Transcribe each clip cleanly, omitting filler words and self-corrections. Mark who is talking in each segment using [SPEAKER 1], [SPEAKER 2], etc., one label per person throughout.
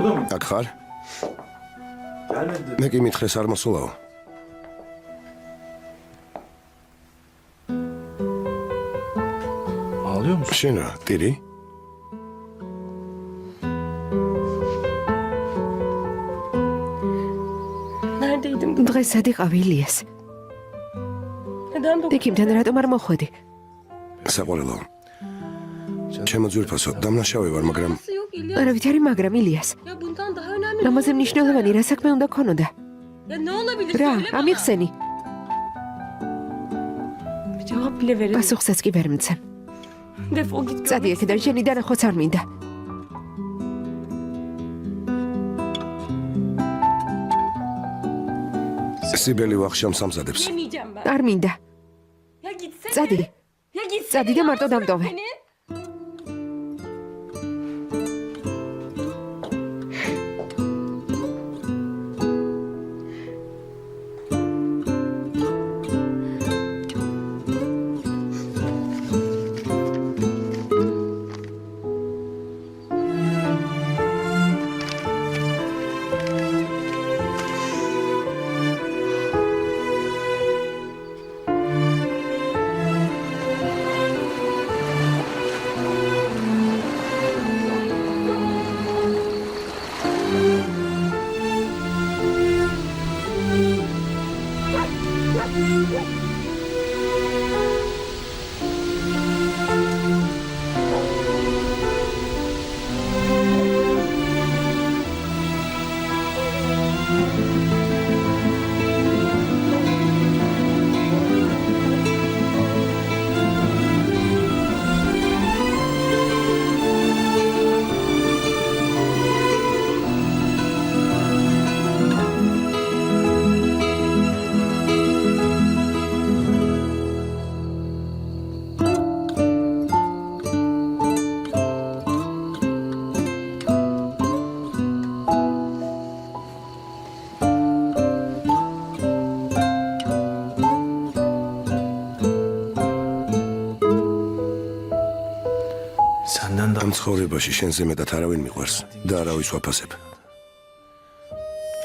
[SPEAKER 1] აქ ხარ? მე კი მითხრეს არ მოსულაო.
[SPEAKER 2] Ağlıyor musun?
[SPEAKER 1] შენ რა, ტირი?
[SPEAKER 3] Neredeydin?
[SPEAKER 4] დღეს სად იყავი ილიას?
[SPEAKER 3] Neden doktor?
[SPEAKER 4] იქიმთან რატომ არ მოხვედი?
[SPEAKER 1] საყოველო. ჩემო ძვირფასო, დამნაშავე ვარ, მაგრამ
[SPEAKER 3] Nasıl yok İlyas?
[SPEAKER 4] არავითარი მაგრამ ილიას.
[SPEAKER 3] Ya bundan daha önemli.
[SPEAKER 4] ამაზე მნიშვნელოვანი რა საქმე უნდა ქონოდა?
[SPEAKER 3] Ya ne olabilir?
[SPEAKER 4] რა,
[SPEAKER 3] Söyle bana.
[SPEAKER 4] ამიხსენი?
[SPEAKER 3] Bir cevap bile verin.
[SPEAKER 4] პასუხსაც კი ვერ მცემ.
[SPEAKER 3] Defol git.
[SPEAKER 4] წადი აქედან, შენი დანახვაც არ მინდა.
[SPEAKER 1] სიბელი ვახშამს ამზადებს.
[SPEAKER 3] Yemeyeceğim ben.
[SPEAKER 4] არ მინდა.
[SPEAKER 3] Ya gitsene.
[SPEAKER 4] წადი.
[SPEAKER 3] Ya gitsene.
[SPEAKER 4] Წადი და
[SPEAKER 3] ya,
[SPEAKER 4] მარტო დამტოვე.
[SPEAKER 3] seni.
[SPEAKER 2] Senden daha
[SPEAKER 1] ამ ცხოვრებაში შენზე მეტად არავინ მიყვარს და არავის ვაფასებ.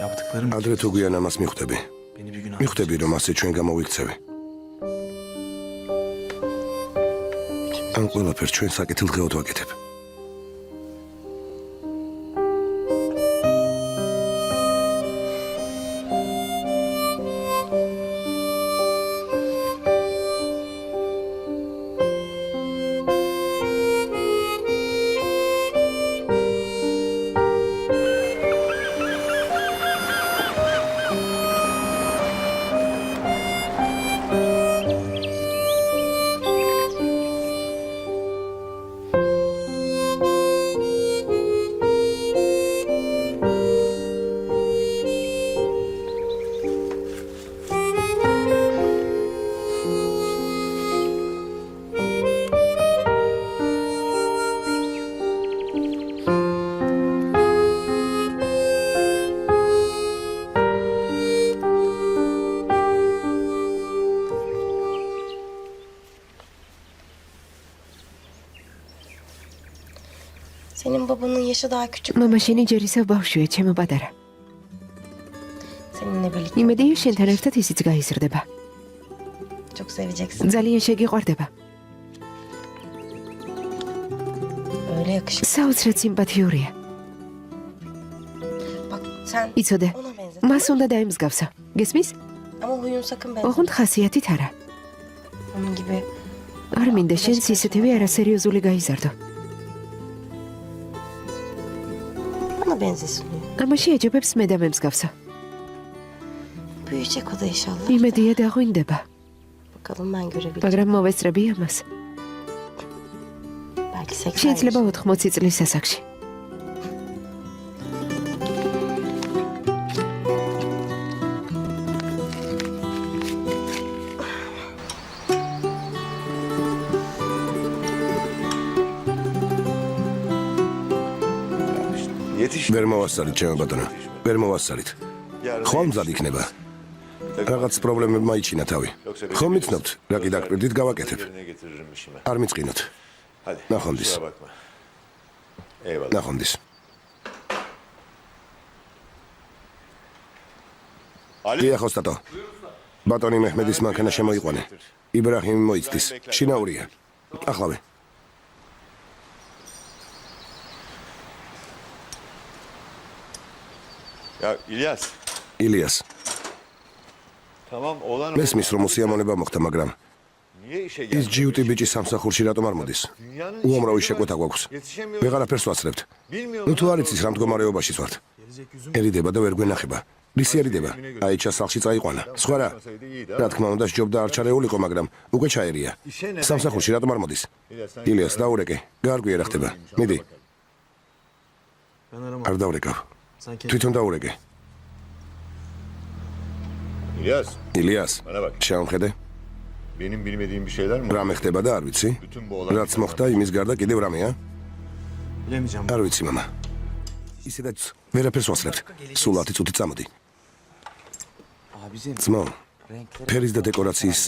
[SPEAKER 2] yaptıklarım
[SPEAKER 1] ადრე თუ გვიან ამას მიხვდები.
[SPEAKER 2] beni bir gün
[SPEAKER 1] მიხვდები რომ ასე ჩვენ გამოვიქცევი. ამ ყველაფერს ჩვენ საკეთილდღეოდ ვაკეთებ.
[SPEAKER 5] Senin babanın yaşı daha küçük.
[SPEAKER 4] მამა შენი ჯერისა ბავშვია, ჩემო პატარა.
[SPEAKER 5] Seninle birlikte
[SPEAKER 4] იმედია შენთან ერთად ისიც გაიზრდება.
[SPEAKER 5] çok seveceksin.
[SPEAKER 4] ძალიან შეგიყვარდება.
[SPEAKER 5] Öyle yakışıklı.
[SPEAKER 4] საოცრად სიმპათიურია.
[SPEAKER 5] Bak sen
[SPEAKER 4] იცოდე,
[SPEAKER 5] ona benzer.
[SPEAKER 4] მას უნდა დაემსგავსო. გესმის?
[SPEAKER 5] Ama huyun sakın benzer.
[SPEAKER 4] ოღონდ ხასიათით არა.
[SPEAKER 5] Onun gibi
[SPEAKER 4] არ მინდა შენს ისეთივე არასერიოზული გაიზარდო.
[SPEAKER 5] bana benzesin diyor.
[SPEAKER 4] ამაში ეჯობებს მე დამემსგავსო.
[SPEAKER 5] Büyüyecek o da inşallah.
[SPEAKER 4] იმედია დაღვინდება,
[SPEAKER 5] Bakalım ben görebilirim.
[SPEAKER 4] მაგრამ მოვესწრები ამას.
[SPEAKER 5] Belki 80
[SPEAKER 4] შეიძლება
[SPEAKER 5] yaşında.
[SPEAKER 4] 80 წლის ასაკში.
[SPEAKER 1] ვერ მოვასწალით ჩემო ბატონო. ვერ მოვასწალით. ხომ მზად იქნება. რაღაც პრობლემები მაიჩინა თავი. ხომ მიცნობთ, რა კი დაგკვირდით გავაკეთებ. არ მიწყინოთ. ნახონდის. ნახონდის. დიახ ოსტატო. ბატონი მეჰმედის მანქანა შემოიყვანე. იბრაჰიმი მოიცდის. შინაურია. ახლავე.
[SPEAKER 6] Ya İlyas.
[SPEAKER 1] ილიას.
[SPEAKER 6] Tamam olan
[SPEAKER 1] მესმის რომ მოსიამონება მოხდა, მაგრამ
[SPEAKER 6] niye işe
[SPEAKER 1] ის
[SPEAKER 6] geldi?
[SPEAKER 1] ჯიუტი ბიჭი სამსახურში რატომ არ მოდის? უამრავი შეკვეთა გვაქვს. ვეღარაფერს ვაცლებთ. ნუ თუ არ იცის რა მდგომარეობაში ვართ. ერიდება და ვერ გვენახება. რისი ერიდება? აიჩა სახლში წაიყვანა. სხვა რა? რა თქმა უნდა, სჯობდა არ ჩარეულიყო, მაგრამ უკვე ჩაერია. სამსახურში რატომ არ მოდის? ილიას, დაურეკე. გარკვი რა ხდება. მიდი.
[SPEAKER 2] Ben aramam.
[SPEAKER 1] არ დაურეკავ.
[SPEAKER 2] Sen kendin.
[SPEAKER 1] თვითონ დაურეკე.
[SPEAKER 6] İlyas,
[SPEAKER 1] ილიას,
[SPEAKER 6] bana bak.
[SPEAKER 1] შეამხედე.
[SPEAKER 6] Benim bilmediğim bir şeyler mi? var?
[SPEAKER 1] რამე ხდება და არ ვიცი?
[SPEAKER 6] Bütün bu olay
[SPEAKER 1] რაც მოხდა იმის გარდა კიდევ რამეა?
[SPEAKER 2] Bilemeyeceğim.
[SPEAKER 1] არ ვიცი, მამა. ისედაც ვერაფერს ვასლებთ. სულ 10 წუთი წამოდი.
[SPEAKER 2] Abicim.
[SPEAKER 1] ძმო, ფერის და დეკორაციის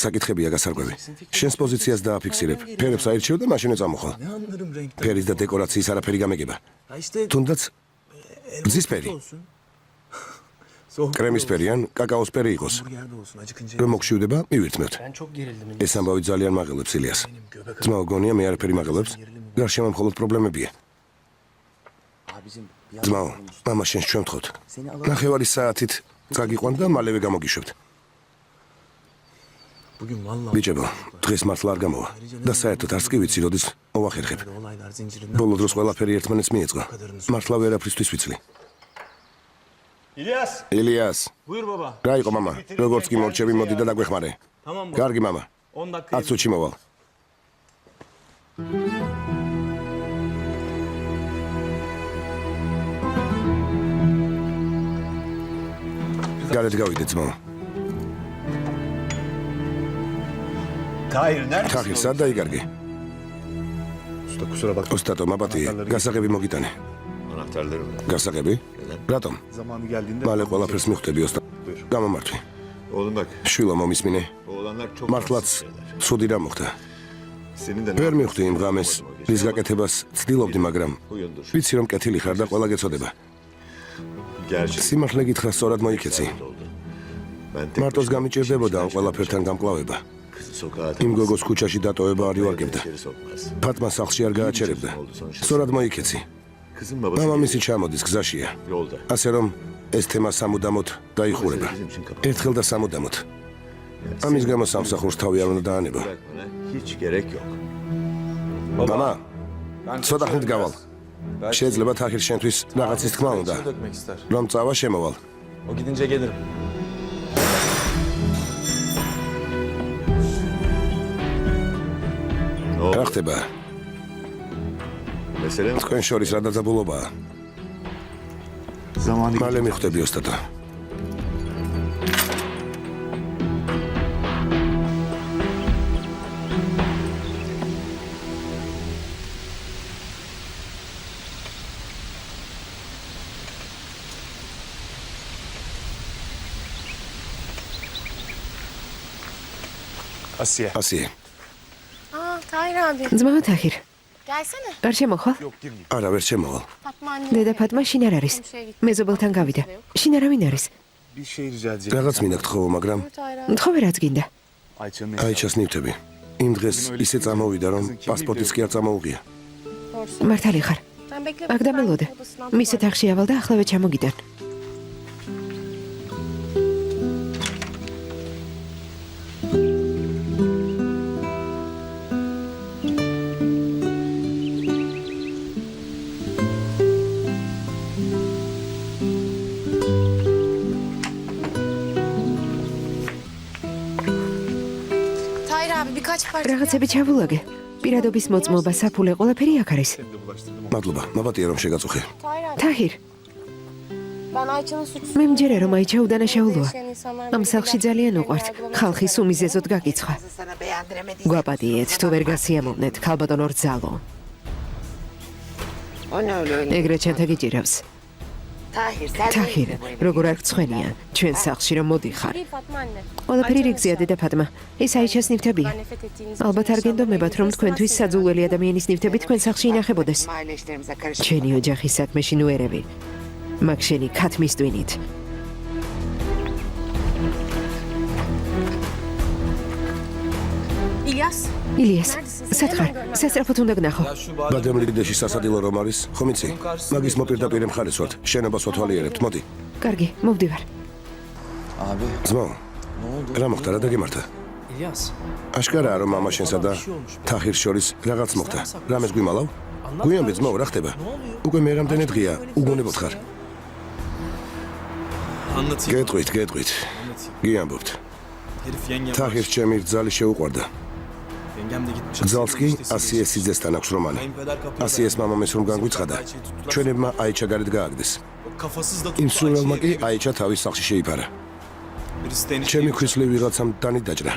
[SPEAKER 1] საკითხებია გასარკვევი. შენს პოზიციას დააფიქსირებ. ფერებს აირჩევ და მაშინე წამოხვალ.
[SPEAKER 2] Ne anlarım renkten?
[SPEAKER 1] ფერის და დეკორაციის არაფერი გამეგება.
[SPEAKER 2] Ya işte
[SPEAKER 1] თუნდაც მზის ფერი,
[SPEAKER 2] olsun. Soğuk
[SPEAKER 1] კრემის ფერი ან კაკაოს ფერი იყოს.
[SPEAKER 2] hamburger de olsun acıkınca.
[SPEAKER 1] რომ მოგშივდება, მივირთმევთ.
[SPEAKER 2] Ben çok gerildim.
[SPEAKER 1] ეს ამბავი ძალიან მაღელებს ილიას.
[SPEAKER 2] Benim göbek
[SPEAKER 1] ძმა, გონია მე არაფერი მაღელებს. გარშემო მხოლოდ პრობლემებია.
[SPEAKER 2] abicim. Bir
[SPEAKER 1] ძმა, მამა შენს ჩვენ ვთხოვთ. ნახევარი საათით წაგიყვან და მალევე გამოგიშვებთ.
[SPEAKER 2] Bugün vallahi
[SPEAKER 1] ბიჭებო, დღეს მართლა არ გამოვა. და საერთოდ არც კი ვიცი, როდის მოვახერხებ.
[SPEAKER 2] olaylar zincirinden.
[SPEAKER 1] ბოლო დროს ყველაფერი ერთმანეთს მიეწყო. მართლა ვერაფრისთვის ვიცლი.
[SPEAKER 6] İlyas,
[SPEAKER 1] ილიას,
[SPEAKER 2] Buyur baba.
[SPEAKER 1] რა იყო მამა? როგორც კი მორჩები, მოდი და დაგვეხმარე.
[SPEAKER 2] Tamam baba.
[SPEAKER 1] კარგი მამა.
[SPEAKER 2] 10 dakika.
[SPEAKER 1] 10 წუთში მოვალ. გარეთ გავიდე ძმო.
[SPEAKER 6] Tahir neredesin?
[SPEAKER 1] ხახი, სად დაიკარგი?
[SPEAKER 6] Usta kusura bakma.
[SPEAKER 1] ოსტატო, მაპატი, გასაღები მოგიტანე.
[SPEAKER 6] Anahtarlarım.
[SPEAKER 1] გასაღები? რატომ?
[SPEAKER 6] Zamanı geldiğinde...
[SPEAKER 1] მალე ყველაფერს მივხვდები ოსტატო. გამომართვი.
[SPEAKER 6] Oğlum bak,
[SPEAKER 1] შვილო მომისმინე.
[SPEAKER 6] oğlanlar çok
[SPEAKER 1] მართლაც
[SPEAKER 6] hassas şeyler.
[SPEAKER 1] ცუდი რა მოხდა.
[SPEAKER 6] Senin de
[SPEAKER 1] ვერ მივხვდი იმ ღამეს რის გაკეთებას ცდილობდი, მაგრამ
[SPEAKER 6] Huyundur.
[SPEAKER 1] ვიცი რომ კეთილი ხარ და ყველა გეცოდება.
[SPEAKER 6] Gerçi
[SPEAKER 1] სიმართლე გითხრა, სწორად მოიქეცი.
[SPEAKER 6] oldu. Ben
[SPEAKER 1] მარტოს გამიჭირდებოდა ამ ყველაფერთან გამკლავება.
[SPEAKER 6] kızı sokağa
[SPEAKER 1] იმ გოგოს ქუჩაში დატოვება არ ივარგებდა.
[SPEAKER 6] içeri sokmaz.
[SPEAKER 1] ფატმა სახლში არ გააჩერებდა. სწორად მოიქეცი.
[SPEAKER 6] Kızın babası
[SPEAKER 1] მამამისი ჩამოდის გზაშია.
[SPEAKER 6] yolda.
[SPEAKER 1] ასე რომ ეს თემა სამუდამოდ დაიხურება. ერთხელ და სამუდამოდ. ამის გამო სამსახურს თავი არ უნდა დაანებო.
[SPEAKER 6] Bırakmana hiç gerek yok.
[SPEAKER 1] მამა, ცოტა ხნით გავალ. შეიძლება თახիր შენთვის რაღაცის თქმა უნდა.
[SPEAKER 2] Su dökmek ister.
[SPEAKER 1] რომ წავა შემოვალ.
[SPEAKER 2] O gidince gelirim.
[SPEAKER 6] Ne oldu?
[SPEAKER 1] რა ხდება?
[SPEAKER 6] Mesele mi?
[SPEAKER 1] თქვენ შორის რა დაძაბულობაა?
[SPEAKER 6] Zamanı
[SPEAKER 1] მალე მივხვდები ოსტატო.
[SPEAKER 6] Asiye.
[SPEAKER 1] ასიე.
[SPEAKER 7] Aa Tahir abi.
[SPEAKER 4] ძმა თახիր,
[SPEAKER 7] Gelsene.
[SPEAKER 4] არ შემოხვალ?
[SPEAKER 1] არა, ვერ შემოვალ.
[SPEAKER 7] Fatma anne.
[SPEAKER 4] დედა ფატმა შინ არ არის. მეზობელთან გავიდა. შინ არავინ არის.
[SPEAKER 2] Bir şey rica edeceğim.
[SPEAKER 1] რაღაც მინდა გთხოვო, მაგრამ
[SPEAKER 7] Tahir abi.
[SPEAKER 4] მთხოვე რაც გინდა.
[SPEAKER 2] Ayça'nın
[SPEAKER 1] აიჩას ნივთები. იმ დღეს ისე წამოვიდა, რომ პასპორტიც კი არ წამოუღია.
[SPEAKER 7] Doğrusu.
[SPEAKER 4] მართალი ხარ.
[SPEAKER 7] Sen bekle.
[SPEAKER 4] აქ დამელოდე. მის ოთახში ავალ და ახლავე ჩამოგიდან.
[SPEAKER 7] Tahir abi birkaç parça.
[SPEAKER 4] რაღაცები ჩავულაგე. პირადობის მოწმობა, საფულე, ყველაფერი აქ არის.
[SPEAKER 1] მადლობა, მაბატია რომ შეგაწუხე.
[SPEAKER 7] Tahir abi.
[SPEAKER 4] თახիր,
[SPEAKER 7] Ben Ayça'nın suçsuz.
[SPEAKER 4] მე მჯერა რომ აიჩა უდანაშაულოა.
[SPEAKER 7] yaşayan insanlar
[SPEAKER 4] ამ
[SPEAKER 7] birbirine
[SPEAKER 4] სახლში
[SPEAKER 7] gerçekten
[SPEAKER 4] ძალიან
[SPEAKER 7] yardım
[SPEAKER 4] უყვართ.
[SPEAKER 7] uygulamayı
[SPEAKER 4] ხალხი სუმიზეზოდ გაკიცხა. გვაპატიეთ, თუ ვერ გასიამოვნეთ, ქალბატონო რძალო. ეგრეთ შენთა გიჭირავს. თახირ, როგორ არ გწვენია, ჩვენ სახლში რომ მოდიხარ.
[SPEAKER 7] Değil Fatma anne.
[SPEAKER 4] ყველაფერი რიგზეა დედა ფატმა. ეს აიჩას ნივთებია.
[SPEAKER 7] Ben nefret ettiğiniz
[SPEAKER 4] ალბათ არ გენდომებათ, რომ თქვენთვის საძულველი ადამიანის ნივთები თქვენ სახლში ინახებოდეს. ჩვენი ოჯახის საქმეში ნუ ერევი. მაგ შენი ქათმის ტვინით. ილიას, სათხარ, სასწრაფოდ უნდა გნახო.
[SPEAKER 1] ბადემლიდეში სასადილო რომ არის, ხომ იცი? მაგის მოპირდაპირე მხარეს ვართ. შენობას ვათვალიერებთ, მოდი.
[SPEAKER 4] კარგი, მოვდივარ.
[SPEAKER 2] Abi
[SPEAKER 1] ძმო, რა მოხდა, რა დაგემართა?
[SPEAKER 2] İlyas.
[SPEAKER 1] აშკარაა რომ მამა შენსა და თახირს შორის რაღაც მოხდა. რამეს გვიმალავ? გვიანბე ძმო, რა ხდება? უკვე მე რამდენი დღეა უგონებოდ ხარ.
[SPEAKER 2] Anlatayım.
[SPEAKER 1] გეტყვით. გიამბობთ.
[SPEAKER 2] Herif yengem.
[SPEAKER 1] თახირს ჩემი რძალი შეუყვარდა.
[SPEAKER 2] Yengem de gitmiş.
[SPEAKER 1] გძალს კი 100 სიძესთან აქვს რომანი. 100 მამამეს რომ განგვიცხადა, ჩვენებმა აიჩა გარეთ გააგდეს.
[SPEAKER 2] Kafasız da
[SPEAKER 1] იმ სულელმა კი აიჩა თავის სახლში შეიფარა.
[SPEAKER 2] Birisi deniz.
[SPEAKER 1] ჩემი ქვისლი ვიღაცამ დანით დაჭრა.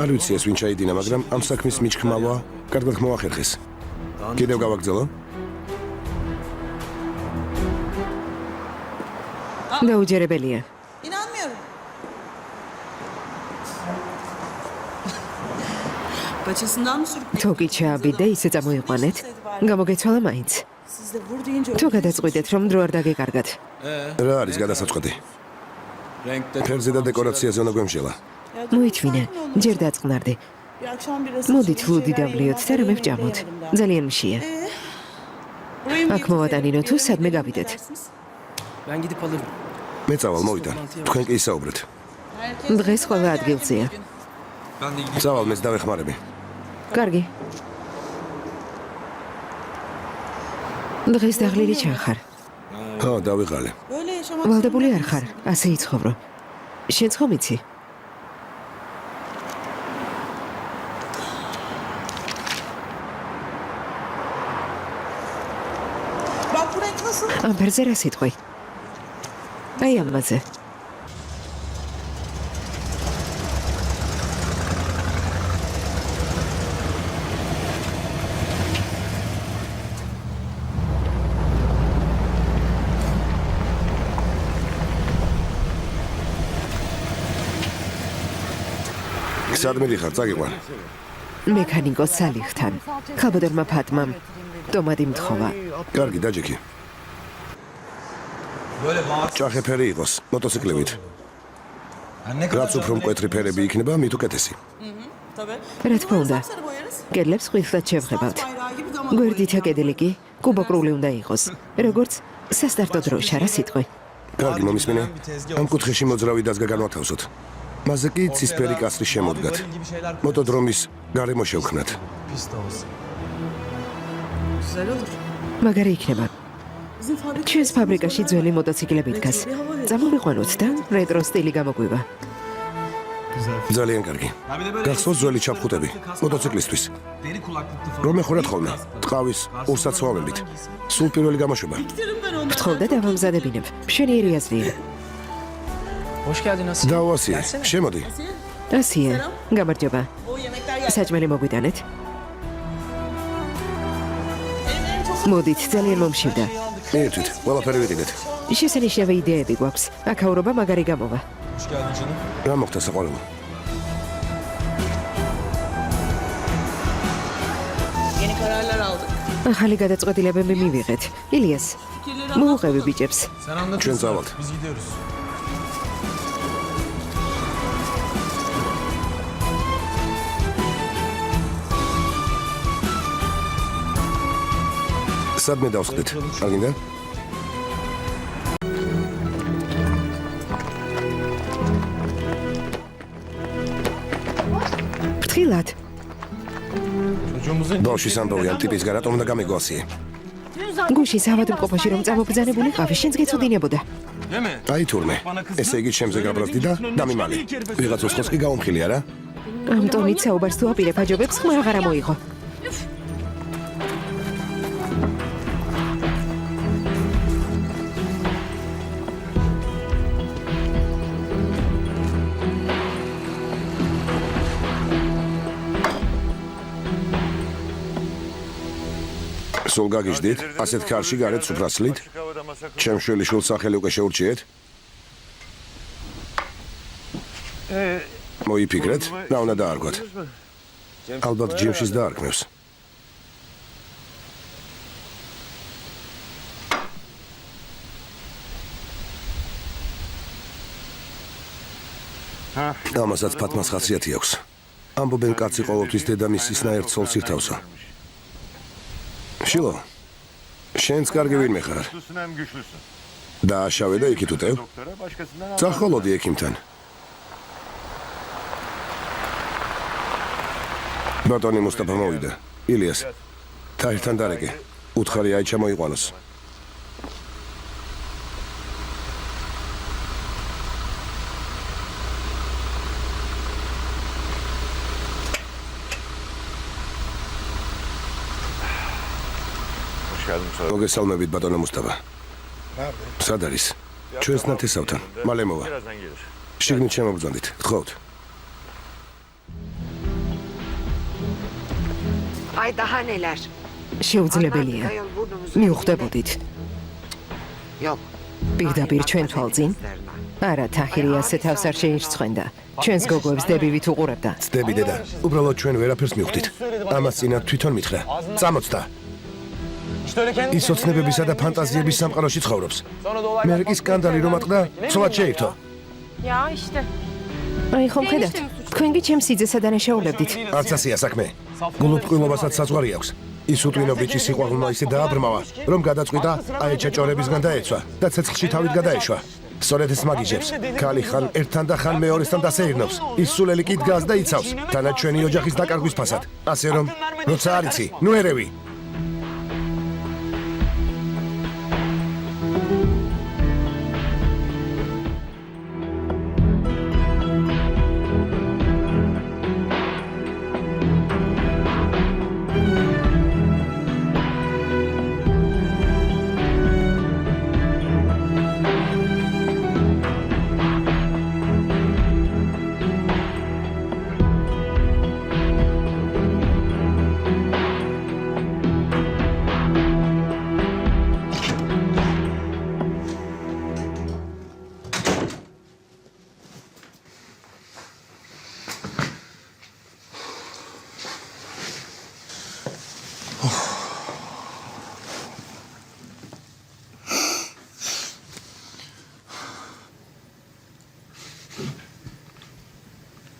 [SPEAKER 1] არ ვიცი ეს ვინ ჩაიდინა, მაგრამ ამ საქმის მიჩქმავა კარგად მოახერხეს. კიდევ გავაგრძელო?
[SPEAKER 4] დაუჯერებელია.
[SPEAKER 8] İnanmıyorum. Paçasından mı sürüp
[SPEAKER 4] თოკი ჩააბიდე, ისე წამოიყვანეთ. გამოგეცვალა მაინც.
[SPEAKER 8] siz de vur deyince
[SPEAKER 4] თუ გადაწყვიტეთ, რომ დრო არ დაგეკარგათ.
[SPEAKER 1] რა არის გადასაწყვეტი?
[SPEAKER 2] Renkte.
[SPEAKER 1] ფერზე და დეკორაციაზე უნდა გვემშელა.
[SPEAKER 4] მოითმინე, ჯერ დაწყნარდი.
[SPEAKER 8] bir akşam birası
[SPEAKER 4] მოდით ლუდი დავლიოთ და რამე ვჭამოთ. ძალიან მშია. აქ მოვატანინო თუ სადმე გავიდეთ.
[SPEAKER 2] Ben gidip alırım.
[SPEAKER 1] მე წავალ, მოვიდა. თქვენ კი ისაუბრეთ.
[SPEAKER 4] დღეს ყველა ადგილზეა.
[SPEAKER 2] Ben de gidip.
[SPEAKER 1] წავალ, მეც დავეხმარები.
[SPEAKER 4] კარგი. დღეს დაღლილი ჩახარ.
[SPEAKER 1] ხო, დავიღალე.
[SPEAKER 8] böyle yaşamak
[SPEAKER 4] ვალდებული არ ხარ, ასე იცხოვრო. შენც ხომ იცი?
[SPEAKER 8] Bak bu renk nasıl?
[SPEAKER 4] ამ ფერზე რა სიტყვი? აი ამაზე.
[SPEAKER 1] სადმე ხარ, წაგიყვან.
[SPEAKER 4] მექანიკოს სალიხთან. ქალბატონმა ფატმამ ტომადი მთხოვა.
[SPEAKER 1] კარგი, დაჯექი.
[SPEAKER 2] Böyle bağır.
[SPEAKER 1] ჭახე ფერი იყოს, მოტოციკლებით. რაც უფრო მკვეთრი ფერები იქნება, მით უკეთესი.
[SPEAKER 8] Tabii.
[SPEAKER 4] რა თქმა უნდა,
[SPEAKER 8] Sarı boyarız.
[SPEAKER 4] კედლებს ყვითლად შევღებავთ.
[SPEAKER 8] Bayrağı gibi damarlı.
[SPEAKER 4] გვერდითა კედელი კი კუბოკრული უნდა იყოს. როგორც სასტარტო დროშა რა სიტყვი.
[SPEAKER 1] კარგი, მომისმინე. ამ კუთხეში მოძრავი დაზგა განვათავსოთ. მასზე კი ცისფერი კასრი შემოდგათ. მოტოდრომის გარემო შევქმნათ.
[SPEAKER 2] Pis de olsun.
[SPEAKER 8] Güzel olur.
[SPEAKER 4] მაგარი იქნება.
[SPEAKER 8] Bizim fabrika
[SPEAKER 4] ჩვენს ფაბრიკაში ძველი მოტოციკლები დგას. წამოვიყვანოთ და რეტრო სტილი გამოგვივა.
[SPEAKER 1] ძალიან კარგი. გახსოვს ძველი ჩაფხუტები მოტოციკლისთვის.
[SPEAKER 2] Deri kulaklıklı falan.
[SPEAKER 1] რომ ეხურათ ხოლმე, ტყავის ურსაცხოვებით. სულ პირველი გამოშვება.
[SPEAKER 8] bitirim ben onları.
[SPEAKER 4] ვთხოვ და დავამზადებინებ. მშვენიერი აზრია.
[SPEAKER 2] Hoş geldin Asiye.
[SPEAKER 1] დაუასიე, შემოდი.
[SPEAKER 4] ასია, გამარჯობა.
[SPEAKER 8] O yemekler geldi.
[SPEAKER 4] საჭმელი მოგვიტანეთ.
[SPEAKER 8] Benim çok
[SPEAKER 4] მოდით, ძალიან მომშივდა.
[SPEAKER 1] ერთვით, ყველაფერი ვიყიდეთ.
[SPEAKER 4] შესანიშნავი იდეები გვაქვს. აქაურობა მაგარი გამოვა.
[SPEAKER 2] Hoş geldin canım.
[SPEAKER 1] რა მოხდა საყოველო?
[SPEAKER 8] yeni kararlar aldık.
[SPEAKER 4] ახალი გადაწყვეტილებები მივიღეთ. ილიას,
[SPEAKER 8] Fikirleri
[SPEAKER 4] მოუყევი ბიჭებს.
[SPEAKER 2] Sen anlat.
[SPEAKER 1] ჩვენ წავალთ.
[SPEAKER 2] Biz gidiyoruz.
[SPEAKER 1] სადმე დავსხდით? არ გინდა?
[SPEAKER 4] ფრთხილად.
[SPEAKER 2] Çocuğumuzun
[SPEAKER 1] ბავშვის ამბავი ამ ტიპის გარატომ უნდა გამეგვასიე.
[SPEAKER 4] გუშინ ავადმყოფოში რომ წამობრძანებულიყავი, შენც გეცოდინებოდა.
[SPEAKER 2] değil mi?
[SPEAKER 1] აი თურმე. ესე იგი ჩემზე გაბრაზდი და დამიმალე. ვიღაც უსხოს კი გაუმხილი არა?
[SPEAKER 4] ამ ტონით საუბარს თუ აპირებ აჯობებს, ხმა აღარ მოიღო.
[SPEAKER 1] სულ გაგიჟდით, ასეთ ქარში გარეთ სუფრასლით. ჩემ შვილიშვილ სახელი უკვე შეურჩიეთ. მოიფიქრეთ, რა უნდა დაარქვათ. ალბათ ჯიმშის დაარქმევს. ამასაც ფათმას ხასიათი აქვს. ამბობენ კაცი ყოველთვის დედამისისნაირ ცოლს ირთავსო. შილო, შენც კარგი ვინმე ხარ. დააშავე და იქით უტევ. წახოლოდი ექიმთან. ბატონი მუსტაფა მოვიდა. ილიას, თაირთან დარეკე. უთხარი აიჩა მოიყვანოს. მოგესალმებით ბატონო მუსტაფა. სად არის? ჩვენს ნათესავთან. მალე მოვა. შიგნით შემოგბრძანდით. გთხოვთ.
[SPEAKER 4] აი დაჰანელარ. შეუძლებელია. მიუხვდებოდით. პირდაპირ ჩვენ თვალწინ? არა, თაჰირი ასე თავს არ შეირცხვენდა. ჩვენს გოგოებს დებივით უყურებდა.
[SPEAKER 1] ცდები დედა, უბრალოდ ჩვენ ვერაფერს მივხვდით. ამას წინათ თვითონ მითხრა. წამოწდა. ის ოცნებებისა და ფანტაზიების სამყაროში ცხოვრობს. მერკი სკანდალი რომ ატყდა, ცოლად შეირთო.
[SPEAKER 3] Ya işte.
[SPEAKER 4] აი ხომ ხედავთ? თქვენ კი ჩემს სიძესა დანაშაულებდით.
[SPEAKER 1] არც ასეა საქმე. გულუბრყვილობასაც საზღვარი აქვს. ის უტვინო ბიჭის სიყვარულმა ისე დააბრმავა, რომ გადაწყვიტა აეჩა ჭორებისგან დაეცვა და ცეცხლში თავით გადაეშვა. სწორედ ეს მაგიჟებს. ქალი ხან ერთთან და ხან მეორესთან დასეირნობს. ის სულელი კი დგას და იცავს, თანაც ჩვენი ოჯახის დაკარგვის ფასად. ასე რომ, როცა არ იცი, ნუ ერევი.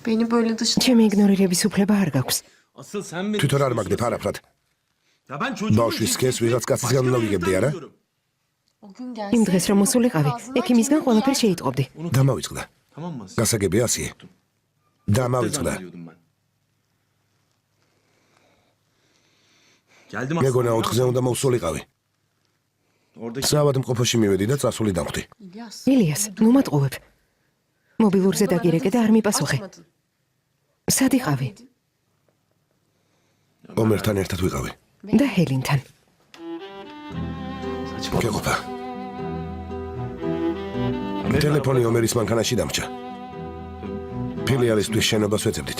[SPEAKER 3] Beni böyle dışına...
[SPEAKER 4] ჩემი იგნორირების უფლება არ გაქვს.
[SPEAKER 2] Asıl sen beni...
[SPEAKER 1] თვითონ არ მაგდებ არაფრად.
[SPEAKER 2] Ya ben çocuğumu...
[SPEAKER 1] ბავშვის სქესს ვიღაც კაცისგან უნდა ვიგებდი, არა?
[SPEAKER 3] O gün
[SPEAKER 4] იმ
[SPEAKER 3] gelse...
[SPEAKER 4] დღეს რომ მოსულიყავი, ექიმისგან ყველაფერს შეიტყობდი.
[SPEAKER 1] დამავიწყდა.
[SPEAKER 2] Tamam mı?
[SPEAKER 1] გასაგები ასიე. დამავიწყდა.
[SPEAKER 2] Diyordum ben. Geldim
[SPEAKER 1] მეგონა
[SPEAKER 2] aslında.
[SPEAKER 1] 4-ზე უნდა მოვსულიყავი.
[SPEAKER 2] Oradaki...
[SPEAKER 1] საავადმყოფოში mივედი და წასული დამხვდი.
[SPEAKER 3] İlyas.
[SPEAKER 4] ილიას, ნუ მატყუებ. მობილურზე დაგირეკე და არ მიპასუხე.
[SPEAKER 3] Açmadın.
[SPEAKER 4] სად იყავი?
[SPEAKER 1] ომერთან ერთად ვიყავი.
[SPEAKER 4] და ჰელინთან.
[SPEAKER 1] გეყოფა. ტელეფონი ომერის მანქანაში დამჭა. ფილიალისთვის შენობას ვეძებდით.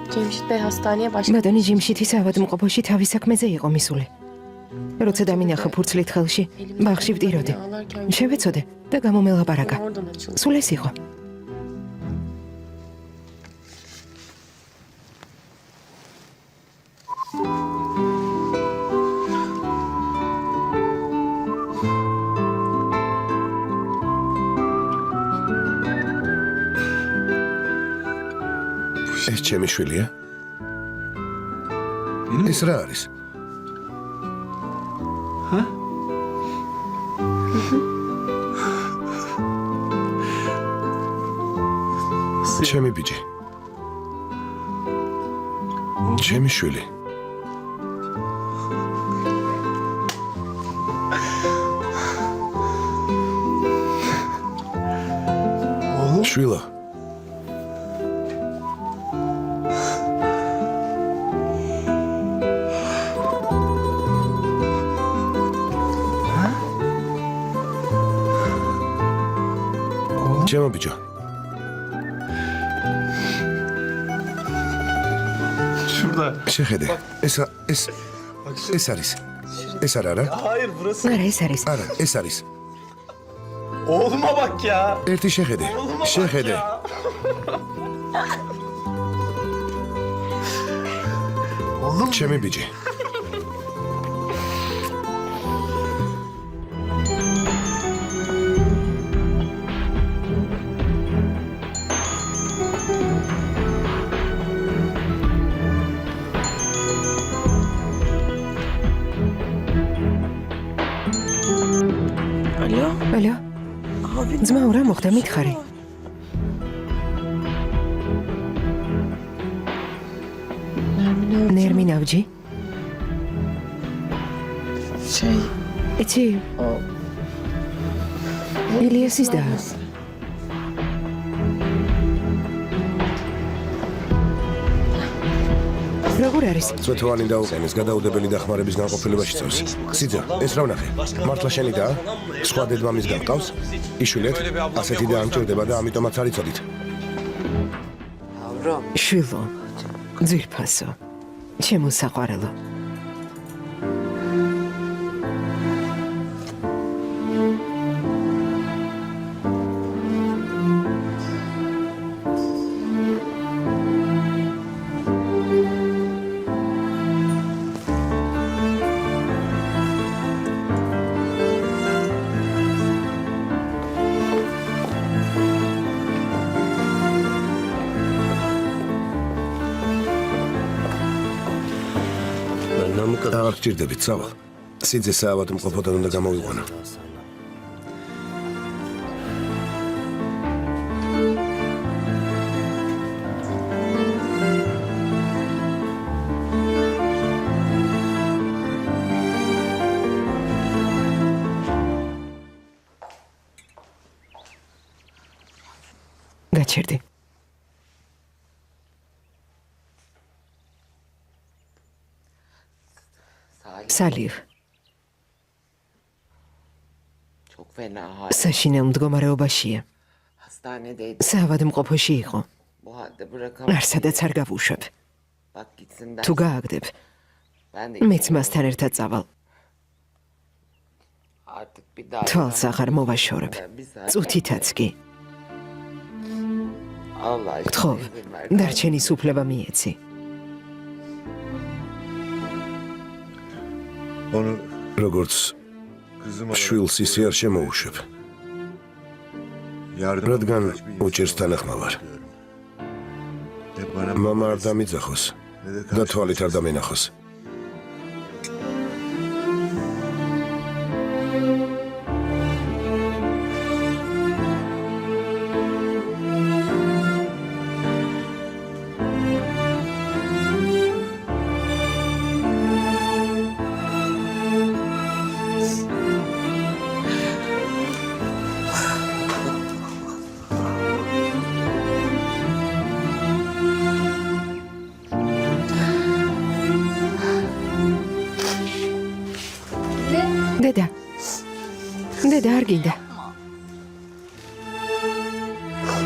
[SPEAKER 3] Cemşit Bey hastaneye başladı.
[SPEAKER 4] ბატონი ჯიმშითის ავადმყოფოში თავის საქმეზე იყო მისული. როცა დამინახა ფურცლით ხელში, ბაღში ვტიროდი. შევეცოდე და გამომელაპარაკა.
[SPEAKER 3] Oradan açıldı.
[SPEAKER 4] სულ ეს იყო.
[SPEAKER 1] ეს ჩემი შვილია? ეს რა არის? ჩემი ბიჭი. ჩემი შვილი. შვილო. ჩემო ბიჭო.
[SPEAKER 2] Şurada.
[SPEAKER 1] შეხედე. ეს არის. ეს არა?
[SPEAKER 2] Hayır burası.
[SPEAKER 4] არა, ეს არის.
[SPEAKER 1] არა, ეს არის.
[SPEAKER 2] Oğluma bak ya.
[SPEAKER 1] ერთი შეხედე.
[SPEAKER 2] Oğluma bak
[SPEAKER 1] შეხედე.
[SPEAKER 2] ya.
[SPEAKER 1] ჩემი ბიჭი.
[SPEAKER 4] ალო? ძმაო, რა მოხდა, მითხარი? ნერმინავჯი? იცი? ილიასის და. როგორ არის?
[SPEAKER 1] წვეთოვანი დაუყენეს გადაუდებელი დახმარების განყოფილებაში წევს. სიძა, ეს რა ვნახე? მართლა შენი და? სხვა დედმამის გამყავს? იშვილეთ, ასეთი და ამჭირდება და ამიტომაც არ იცოდით.
[SPEAKER 4] შვილო, ძვირფასო, ჩემო საყვარელო.
[SPEAKER 1] აღარ გჭირდებით, წავალ. სიძე საავადმყოფოდან უნდა გამოვიყვანო.
[SPEAKER 4] გაჩერდი. სალივ. საშინელ მდგომარეობაშია. საავადმყოფოში იყო. არ სადაც არ გავუშვებ. თუ გააგდებ, მეც მასთან ერთად წავალ. თვალს აღარ მოვაშორებ. წუთითაც კი. გთხოვ, დარჩენის უფლება მიეცი.
[SPEAKER 1] როგორც შვილს ისე არ შემოუშვებ. რადგან უჭერს თანახმავარ. მამა არ დამიძახოს და თვალით არ დამენახოს.
[SPEAKER 4] დედა არ გინდა.